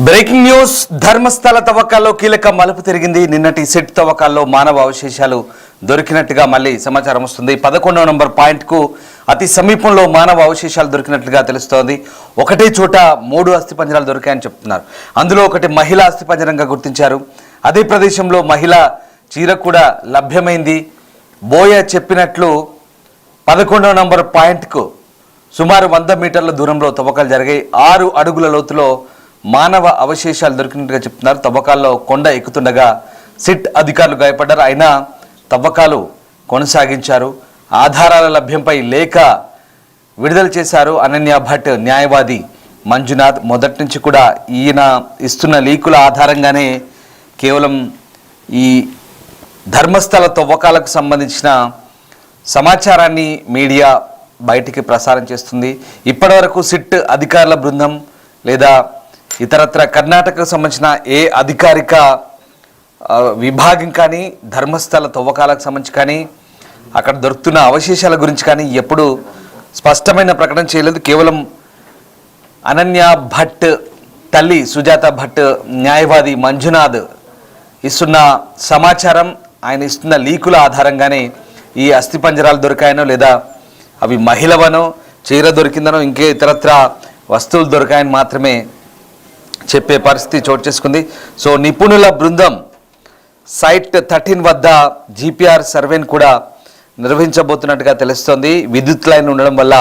Breaking news. Dharmasthala తవ్వకాల్లో కీలక మలుపు తిరిగింది. నిన్నటి సెట్ తవ్వకాల్లో మానవ అవశేషాలు దొరికినట్టుగా మళ్ళీ సమాచారం వస్తుంది. 11వ నంబర్ పాయింట్కు అతి సమీపంలో మానవ అవశేషాలు దొరికినట్లుగా తెలుస్తోంది. ఒకటే చోట 3 అస్థిపంజరాలు దొరికాయని చెప్తున్నారు. అందులో ఒకటి మహిళా అస్థిపంజరంగా గుర్తించారు. అదే ప్రదేశంలో మహిళా చీర కూడా లభ్యమైంది. బోయ చెప్పినట్లు 11వ నంబర్ పాయింట్కు సుమారు 100 మీటర్ల దూరంలో తవ్వకాలు జరిగాయి. 6 అడుగుల లోతులో మానవ అవశేషాలు దొరికినట్టుగా చెప్తున్నారు. తవ్వకాల్లో కొండ ఎక్కుతుండగా సిట్ అధికారులు గాయపడ్డారు. అయినా తవ్వకాలు కొనసాగించారు. ఆధారాల లభ్యంపై లేఖ విడుదల చేశారు అనన్య భట్, న్యాయవాది మంజునాథ్. మొదటి నుంచి కూడా ఈయన ఇస్తున్న లీకుల ఆధారంగానే కేవలం ఈ ధర్మస్థల తవ్వకాలకు సంబంధించిన సమాచారాన్ని మీడియా బయటికి ప్రసారం చేస్తుంది. ఇప్పటివరకు సిట్ అధికారుల బృందం లేదా ఇతరత్ర కర్ణాటకకు సంబంధించిన ఏ అధికారిక విభాగం కానీ ధర్మస్థల తవ్వకాలకు సంబంధించి కానీ అక్కడ దొరుకుతున్న అవశేషాల గురించి కానీ ఎప్పుడు స్పష్టమైన ప్రకటన చేయలేదు. కేవలం అనన్య భట్ తల్లి సుజాత భట్, న్యాయవాది మంజునాథ్ ఇస్తున్న సమాచారం, ఆయన ఇస్తున్న లీకుల ఆధారంగానే ఈ అస్థిపంజరాలు దొరికాయనో లేదా అవి మహిళవనో, చీర దొరికిందనో, ఇంకే ఇతరత్ర వస్తువులు దొరికాయని మాత్రమే చెప్పే పరిస్థితి చోటు చేసుకుంది. సో నిపుణుల బృందం సైట్ 13 వద్ద జీపీఆర్ సర్వేను కూడా నిర్వహించబోతున్నట్టుగా తెలుస్తోంది. విద్యుత్ లైన్ ఉండడం వల్ల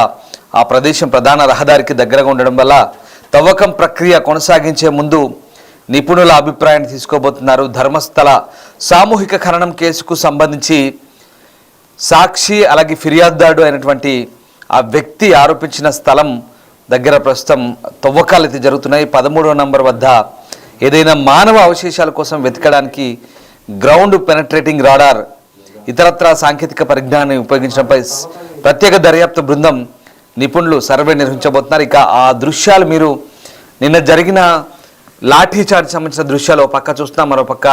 ఆ ప్రదేశం ప్రధాన రహదారికి దగ్గరగా ఉండడం వల్ల తవ్వకం ప్రక్రియ కొనసాగించే ముందు నిపుణుల అభిప్రాయాన్ని తీసుకోబోతున్నారు. ధర్మస్థల సామూహిక ఖననం కేసుకు సంబంధించి సాక్షి అలాగే ఫిర్యాదుదారుడు అయినటువంటి ఆ వ్యక్తి ఆరోపించిన స్థలం దగ్గర ప్రస్తుతం తవ్వకాలు అయితే జరుగుతున్నాయి. 13వ నంబర్ వద్ద ఏదైనా మానవ అవశేషాల కోసం వెతకడానికి గ్రౌండ్ పెనట్రేటింగ్ రాడార్, ఇతరత్ర సాంకేతిక పరిజ్ఞానాన్ని ఉపయోగించడంపై ప్రత్యేక దర్యాప్తు బృందం నిపుణులు సర్వే నిర్వహించబోతున్నారు. ఇక ఆ దృశ్యాలు మీరు నిన్న జరిగిన లాఠీ చార్జ్ సంబంధించిన దృశ్యాలు పక్క చూస్తున్నాం, మరో పక్క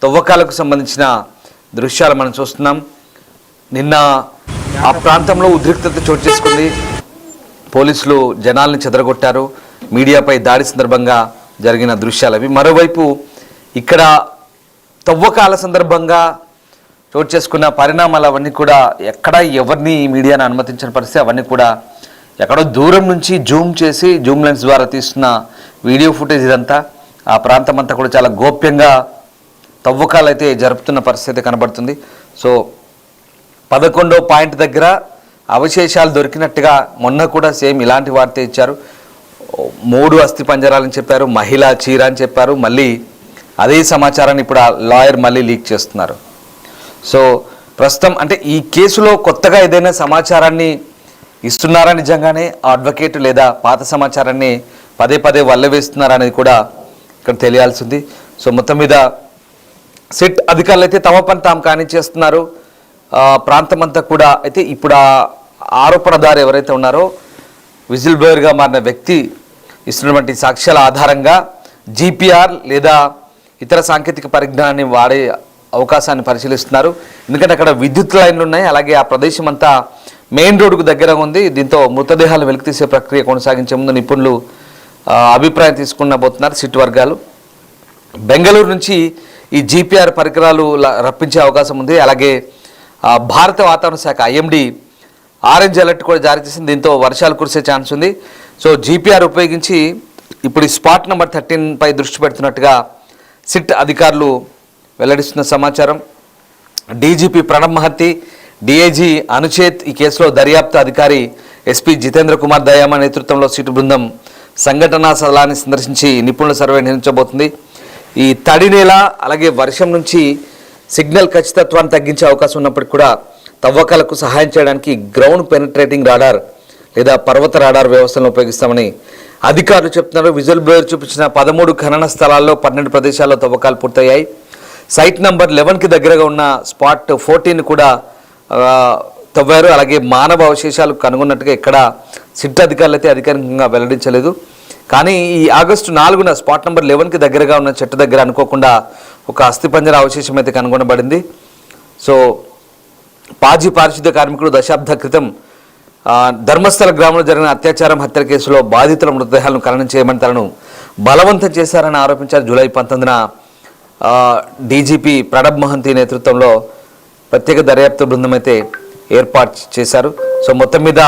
తవ్వకాలకు సంబంధించిన దృశ్యాలు మనం చూస్తున్నాం. నిన్న ఆ ప్రాంతంలో ఉద్రిక్తత చోటు చేసుకుంది. పోలీసులు జనాల్ని చెదరగొట్టారు. మీడియాపై దాడి సందర్భంగా జరిగిన దృశ్యాలు అవి. మరోవైపు ఇక్కడ తవ్వకాల సందర్భంగా చోటు చేసుకున్న పరిణామాలు అవన్నీ కూడా ఎక్కడ ఎవరిని మీడియాను అనుమతించిన పరిస్థితి, అవన్నీ కూడా ఎక్కడో దూరం నుంచి జూమ్ చేసి జూమ్ లెన్స్ ద్వారా తీస్తున్న వీడియో ఫుటేజ్. ఇదంతా ఆ ప్రాంతం అంతా కూడా చాలా గోప్యంగా తవ్వకాలు అయితే జరుపుతున్న పరిస్థితి కనబడుతుంది. సో 11వ పాయింట్ దగ్గర అవశేషాలు దొరికినట్టుగా మొన్న కూడా సేమ్ ఇలాంటి వార్త ఇచ్చారు. 3 అస్థి పంజరాలని చెప్పారు, మహిళా చీర అని చెప్పారు. మళ్ళీ అదే సమాచారాన్ని ఇప్పుడు ఆ లాయర్ మళ్ళీ లీక్ చేస్తున్నారు. సో ప్రస్తుతం అంటే ఈ కేసులో కొత్తగా ఏదైనా సమాచారాన్ని ఇస్తున్నారా, నిజంగానే అడ్వకేట్, లేదా పాత సమాచారాన్ని పదే పదే వల్లవేస్తున్నారా అనేది కూడా ఇక్కడ తెలియాల్సింది. సో మొత్తం మీద సిట్ అధికారులు అయితే తమ పని తాము కానిచ్చేస్తున్నారు. ప్రాంతం అంతా కూడా అయితే ఇప్పుడు ఆ ఆరోపణదారు ఎవరైతే ఉన్నారో విజిల్ బ్లోయర్గా మారిన వ్యక్తి ఇస్తున్నటువంటి సాక్ష్యాల ఆధారంగా జీపీఆర్ లేదా ఇతర సాంకేతిక పరిజ్ఞానాన్ని వాడే అవకాశాన్ని పరిశీలిస్తున్నారు. ఎందుకంటే అక్కడ విద్యుత్ లైన్లు ఉన్నాయి, అలాగే ఆ ప్రదేశం అంతా మెయిన్ రోడ్డుకు దగ్గరగా ఉంది. దీంతో మృతదేహాలు వెలికితీసే ప్రక్రియ కొనసాగించే ముందు నిపుణులు అభిప్రాయం తీసుకునబోతున్నారు సిట్ వర్గాలు. బెంగళూరు నుంచి ఈ జీపీఆర్ పరికరాలు రప్పించే అవకాశం ఉంది. అలాగే భారత వాతావరణ శాఖ ఐఎండీ ఆరెంజ్ అలర్ట్ కూడా జారీ చేసింది. దీంతో వర్షాలు కురిసే ఛాన్స్ ఉంది. సో జీపీఆర్ ఉపయోగించి ఇప్పుడు ఈ స్పాట్ నెంబర్ 13 పై దృష్టి పెడుతున్నట్టుగా సిట్ అధికారులు వెల్లడిస్తున్న సమాచారం. డీజీపీ ప్రణబ్ మహత్తి, డిఐజీ అనుచేత్ ఈ కేసులో దర్యాప్తు అధికారి ఎస్పీ జితేంద్ర కుమార్ దయామా నేతృత్వంలో సిట్ బృందం సంఘటనా స్థలాన్ని సందర్శించి నిపుణుల సర్వే నిర్వహించబోతుంది. ఈ తడి నేల అలాగే వర్షం నుంచి సిగ్నల్ ఖచ్చితత్వాన్ని తగ్గించే అవకాశం ఉన్నప్పటికీ కూడా తవ్వకాలకు సహాయం చేయడానికి గ్రౌండ్ పెనట్రేటింగ్ రాడార్ లేదా పర్వత రాడార్ వ్యవస్థలను ఉపయోగిస్తామని అధికారులు చెప్తున్నారు. విజువల్ బ్లోయర్ చూపించిన 13 ఖనన స్థలాల్లో 12 ప్రదేశాల్లో తవ్వకాలు పూర్తయ్యాయి. సైట్ నంబర్ 11కి దగ్గరగా ఉన్న స్పాట్ 14 కూడా తవ్వారు. అలాగే మానవ అవశేషాలు కనుగొన్నట్టుగా ఇక్కడ సిట్ అధికారులు అయితే అధికారికంగా వెల్లడించలేదు. కానీ ఈ ఆగస్టు 4న స్పాట్ నెంబర్ 11కి దగ్గరగా ఉన్న చెట్టు దగ్గర అనుకోకుండా ఒక అస్థిపంజర అవశేషం అయితే కనుగొనబడింది. సో పాజీ పారిశుద్ధ్య కార్మికుడు దశాబ్ద క్రితం ధర్మస్థల గ్రామంలో జరిగిన అత్యాచారం హత్య కేసులో బాధితుల మృతదేహాలను ఖననం చేయమని తనను బలవంతం చేశారని ఆరోపించారు. జూలై 19న డీజీపీ ప్రణబ్ మహంతి నేతృత్వంలో ప్రత్యేక దర్యాప్తు బృందం అయితే ఏర్పాటు చేశారు. సో మొత్తం మీద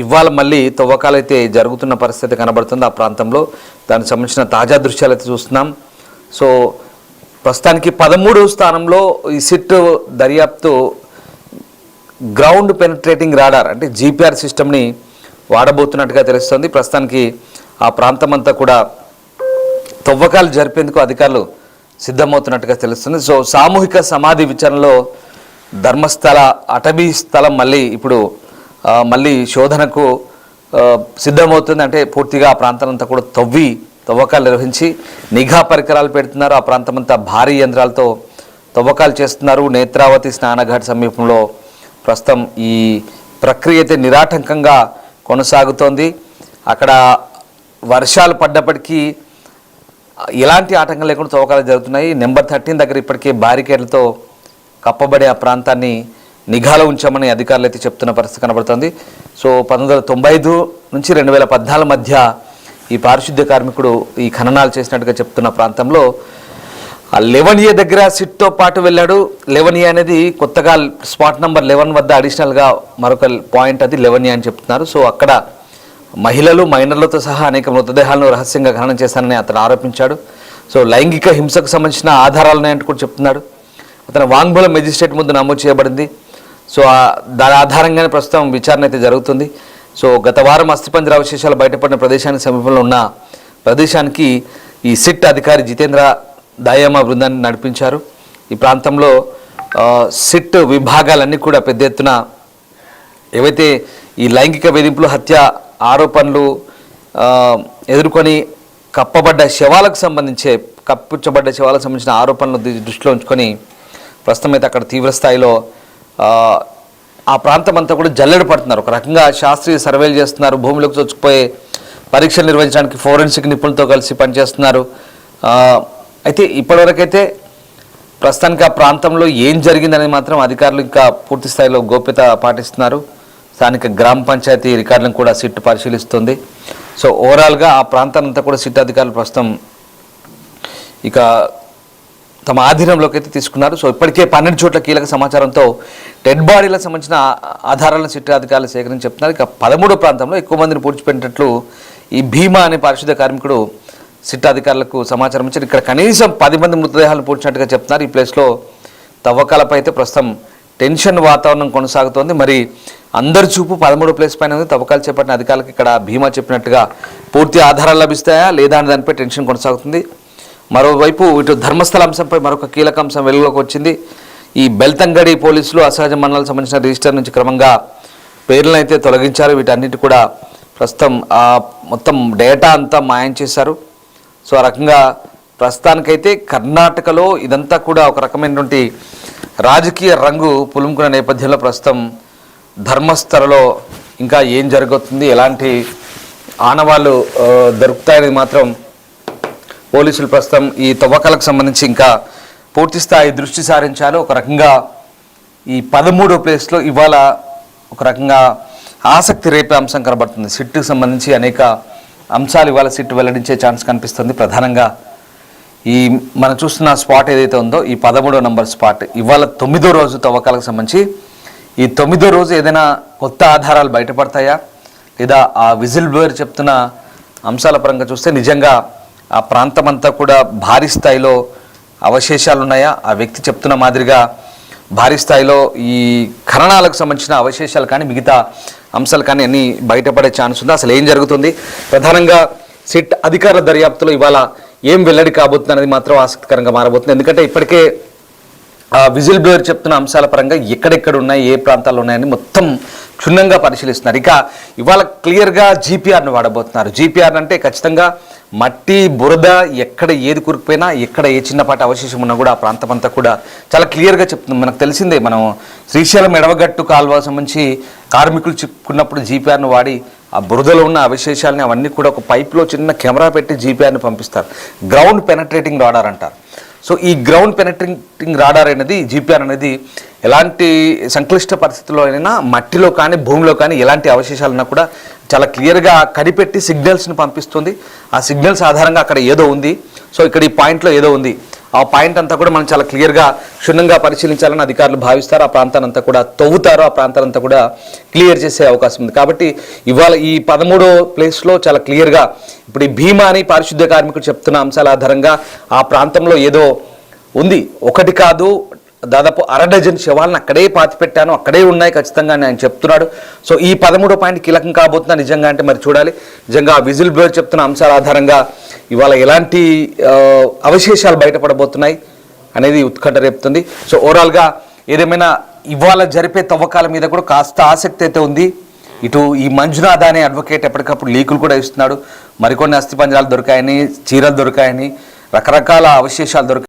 ఇవాళ మళ్ళీ తవ్వకాలు అయితే జరుగుతున్న పరిస్థితి కనబడుతుంది ఆ ప్రాంతంలో. దానికి సంబంధించిన తాజా దృశ్యాలు అయితే చూస్తున్నాం. సో ప్రస్తుతానికి 13వ స్థానంలో ఈ సిట్ దర్యాప్తు గ్రౌండ్ పెనిట్రేటింగ్ రాడార్ అంటే జీపీఆర్ సిస్టమ్ని వాడబోతున్నట్టుగా తెలుస్తుంది. ప్రస్తుతానికి ఆ ప్రాంతం అంతా కూడా తవ్వకాలు జరిపేందుకు అధికారులు సిద్ధమవుతున్నట్టుగా తెలుస్తుంది. సో సామూహిక సమాధి విచారణలో ధర్మస్థల అటవీ స్థలం మళ్ళీ శోధనకు సిద్ధమవుతుంది. అంటే పూర్తిగా ఆ ప్రాంతం అంతా కూడా తవ్వకాలు నిర్వహించి నిఘా పరికరాలు పెడుతున్నారు. ఆ ప్రాంతం అంతా భారీ యంత్రాలతో తవ్వకాలు చేస్తున్నారు. నేత్రావతి స్నానఘాట్ సమీపంలో ప్రస్తుతం ఈ ప్రక్రియ అయితే నిరాటంకంగా కొనసాగుతోంది. అక్కడ వర్షాలు పడ్డప్పటికీ ఎలాంటి ఆటంకం లేకుండా తవ్వకాలు జరుగుతున్నాయి. నెంబర్ 13 దగ్గర ఇప్పటికే బారికేడ్లతో కప్పబడే ఆ ప్రాంతాన్ని నిఘాలో ఉంచామని అధికారులు అయితే చెప్తున్న పరిస్థితి కనబడుతుంది. సో 1995 నుంచి 2014 మధ్య ఈ పారిశుద్ధ్య కార్మికుడు ఈ ఖననాలు చేసినట్టుగా చెప్తున్న ప్రాంతంలో 11A దగ్గర సిట్తో పాటు వెళ్ళాడు. 11A అనేది కొత్తగా స్పాట్ నెంబర్ 11 వద్ద అడిషనల్గా మరొక పాయింట్, అది 11A అని చెప్తున్నారు. సో అక్కడ మహిళలు మైనర్లతో సహా అనేక మృతదేహాలను రహస్యంగా ఖననం చేశానని అతను ఆరోపించాడు. సో లైంగిక హింసకు సంబంధించిన ఆధారాలు ఉన్నాయంటూ కూడా చెప్తున్నాడు. అతని వాంగ్మూలం మెజిస్ట్రేట్ ముందు నమోదు చేయబడింది. సో దాని ఆధారంగానే ప్రస్తుతం విచారణ అయితే జరుగుతుంది. సో గత వారం అస్థిపంజర అవశేషాలు బయటపడిన ప్రదేశానికి సమీపంలో ఉన్న ప్రదేశానికి ఈ సిట్ అధికారి జితేంద్ర దాయమా బృందాన్ని నడిపించారు. ఈ ప్రాంతంలో సిట్ విభాగాలన్నీ కూడా పెద్ద ఎత్తున ఏవైతే ఈ లైంగిక వేధింపులు, హత్య ఆరోపణలు ఎదుర్కొని కప్పుచ్చబడ్డ శవాలకు సంబంధించిన ఆరోపణలు దృష్టిలో ఉంచుకొని ప్రస్తుతం అయితే అక్కడ తీవ్ర స్థాయిలో ఆ ప్రాంతం అంతా కూడా జల్లెడ పడుతున్నారు. ఒక రకంగా శాస్త్రీయ సర్వేలు చేస్తున్నారు. భూమిలోకి చొచ్చుకుపోయే పరీక్షలు నిర్వహించడానికి ఫోరెన్సిక్ నిపుణులతో కలిసి పనిచేస్తున్నారు. అయితే ఇప్పటివరకైతే ప్రస్తుతానికి ఆ ప్రాంతంలో ఏం జరిగిందనేది మాత్రం అధికారులు ఇంకా పూర్తి స్థాయిలో గోప్యత పాటిస్తున్నారు. స్థానిక గ్రామ పంచాయతీ రికార్డులను కూడా సిట్ పరిశీలిస్తుంది. సో ఓవరాల్గా ఆ ప్రాంతాన్ని అంతా కూడా సిట్ అధికారులు ప్రస్తుతం ఇక తమ ఆధీనంలోకి అయితే తీసుకున్నారు. సో ఇప్పటికే 12 చోట్ల కీలక సమాచారంతో డెడ్ బాడీలకు సంబంధించిన ఆధారాలను సిట్ అధికారులు సేకరించి చెప్తున్నారు. ఇక 13వ ప్రాంతంలో ఎక్కువ మందిని పూడ్చిపెట్టినట్లు ఈ భీమా అనే పారిశుద్ధ్య కార్మికుడు సిట్ అధికారులకు సమాచారం ఇచ్చారు. ఇక్కడ కనీసం 10 మంది మృతదేహాలను పూడ్చినట్టుగా చెప్తున్నారు. ఈ ప్లేస్లో తవ్వకాలపై అయితే ప్రస్తుతం టెన్షన్ వాతావరణం కొనసాగుతోంది. మరి అందరి చూపు 13వ ప్లేస్ పైన ఉంది. తవ్వకాలు చేపట్టిన అధికారులకు ఇక్కడ భీమా చెప్పినట్టుగా పూర్తి ఆధారాలు లభిస్తాయా లేదా అనే దానిపై టెన్షన్ కొనసాగుతుంది. మరోవైపు ఇటు ధర్మస్థల అంశంపై మరొక కీలక అంశం వెలుగులోకి వచ్చింది. ఈ బెల్తంగడి పోలీసులు అసహజ మరణాలకు సంబంధించిన రిజిస్టర్ నుంచి క్రమంగా పేర్లను అయితే తొలగించారు. వీటన్నిటి కూడా ప్రస్తుతం మొత్తం డేటా అంతా మాయం చేశారు. సో ఆ రకంగా ప్రస్తుతానికైతే కర్ణాటకలో ఇదంతా కూడా ఒక రకమైనటువంటి రాజకీయ రంగు పులుముకున్న నేపథ్యంలో ప్రస్తుతం ధర్మస్థలలో ఇంకా ఏం జరుగుతుంది, ఎలాంటి ఆనవాళ్ళు దొరుకుతాయని మాత్రం పోలీసులు ప్రస్తుతం ఈ తవ్వకాలకు సంబంధించి ఇంకా పూర్తి స్థాయి దృష్టి సారించారు. ఒక రకంగా ఈ 13వ ప్లేస్లో ఇవాళ ఒక రకంగా ఆసక్తి రేపే అంశం కనబడుతుంది. సిట్కి సంబంధించి అనేక అంశాలు ఇవాళ సిట్ వెల్లడించే ఛాన్స్ కనిపిస్తుంది. ప్రధానంగా ఈ మనం చూస్తున్న స్పాట్ ఏదైతే ఉందో ఈ 13వ నంబర్ స్పాట్ ఇవాళ 9వ రోజు తవ్వకాలకు సంబంధించి ఈ 9వ రోజు ఏదైనా కొత్త ఆధారాలు బయటపడతాయా లేదా ఆ విజిల్ బ్లోయర్ చెప్తున్న అంశాల పరంగా చూస్తే నిజంగా ఆ ప్రాంతం అంతా కూడా భారీ స్థాయిలో అవశేషాలు ఉన్నాయా, ఆ వ్యక్తి చెప్తున్న మాదిరిగా భారీ స్థాయిలో ఈ ఖననాలకు సంబంధించిన అవశేషాలు కానీ మిగతా అంశాలు కానీ అన్నీ బయటపడే ఛాన్స్ ఉంది. అసలు ఏం జరుగుతుంది, ప్రధానంగా సిట్ అధికారుల దర్యాప్తులో ఇవాళ ఏం వెల్లడి కాబోతుంది అనేది మాత్రం ఆసక్తికరంగా మారబోతుంది. ఎందుకంటే ఇప్పటికే విజిల్ బ్లోయర్ చెప్తున్న అంశాల పరంగా ఎక్కడెక్కడ ఉన్నాయి, ఏ ప్రాంతాల్లో ఉన్నాయని మొత్తం క్షుణ్ణంగా పరిశీలిస్తున్నారు. ఇక ఇవాళ క్లియర్గా జీపీఆర్ను వాడబోతున్నారు. జీపీఆర్ అంటే ఖచ్చితంగా మట్టి బురద ఎక్కడ ఏది కురికిపోయినా ఎక్కడ ఏ చిన్నపాటి అవశేషం ఉన్నా కూడా ఆ ప్రాంతం అంతా కూడా చాలా క్లియర్గా చెప్తుంది. మనకు తెలిసిందే, మనం శ్రీశైలం ఎడవగట్టు కాలువ సంబంధించి కార్మికులు చెప్పుకున్నప్పుడు జీపీఆర్ను వాడి ఆ బురదలో ఉన్న అవశేషాలని అవన్నీ కూడా ఒక పైప్లో చిన్న కెమెరా పెట్టి జీపీఆర్ని పంపిస్తారు. గ్రౌండ్ పెనట్రేటింగ్ రాడార్ అంటారు. సో ఈ గ్రౌండ్ పెనట్రేటింగ్ రాడార్ అనేది జీపీఆర్ అనేది ఎలాంటి సంక్లిష్ట పరిస్థితుల్లో అయినా మట్టిలో కానీ భూమిలో కానీ ఎలాంటి అవశేషాలున్నా కూడా చాలా క్లియర్గా కనిపెట్టి సిగ్నల్స్ని పంపిస్తుంది. ఆ సిగ్నల్స్ ఆధారంగా అక్కడ ఏదో ఉంది, సో ఇక్కడ ఈ పాయింట్లో ఏదో ఉంది, ఆ పాయింట్ అంతా కూడా మనం చాలా క్లియర్గా క్షుణ్ణంగా పరిశీలించాలని అధికారులు భావిస్తారు. ఆ ప్రాంతాన్ని అంతా కూడా తవ్వుతారు, ఆ ప్రాంతాన్ని అంతా కూడా క్లియర్ చేసే అవకాశం ఉంది. కాబట్టి ఇవాళ ఈ 13వ ప్లేస్లో చాలా క్లియర్గా ఇప్పుడు ఈ భీమా అని పారిశుద్ధ్య కార్మికుడు చెప్తున్న అంశాల ఆధారంగా ఆ ప్రాంతంలో ఏదో ఉంది. ఒకటి కాదు, దాదాపు 1/2 డజన్ శవాలను అక్కడే పాతి పెట్టాను, అక్కడే ఉన్నాయి ఖచ్చితంగా అని ఆయన చెప్తున్నాడు. సో ఈ 13వ పాయింట్ కీలకం కాబోతుందా నిజంగా అంటే మరి చూడాలి. నిజంగా విజిల్ బ్లోయర్ చెప్తున్న అంశాల ఆధారంగా ఇవాళ ఎలాంటి అవశేషాలు బయటపడబోతున్నాయి అనేది ఉత్కంఠ రేపుతుంది. సో ఓవరాల్గా ఏదేమైనా ఇవాళ జరిపే తవ్వకాల మీద కూడా కాస్త ఆసక్తి అయితే ఉంది. ఇటు ఈ మంజునాథ్ అనే అడ్వకేట్ ఎప్పటికప్పుడు లీకులు కూడా ఇస్తున్నాడు. మరికొన్ని అస్థిపంజరాలు దొరికాయని, చీరలు దొరికాయని, రకరకాల అవశేషాలు దొరికాయి.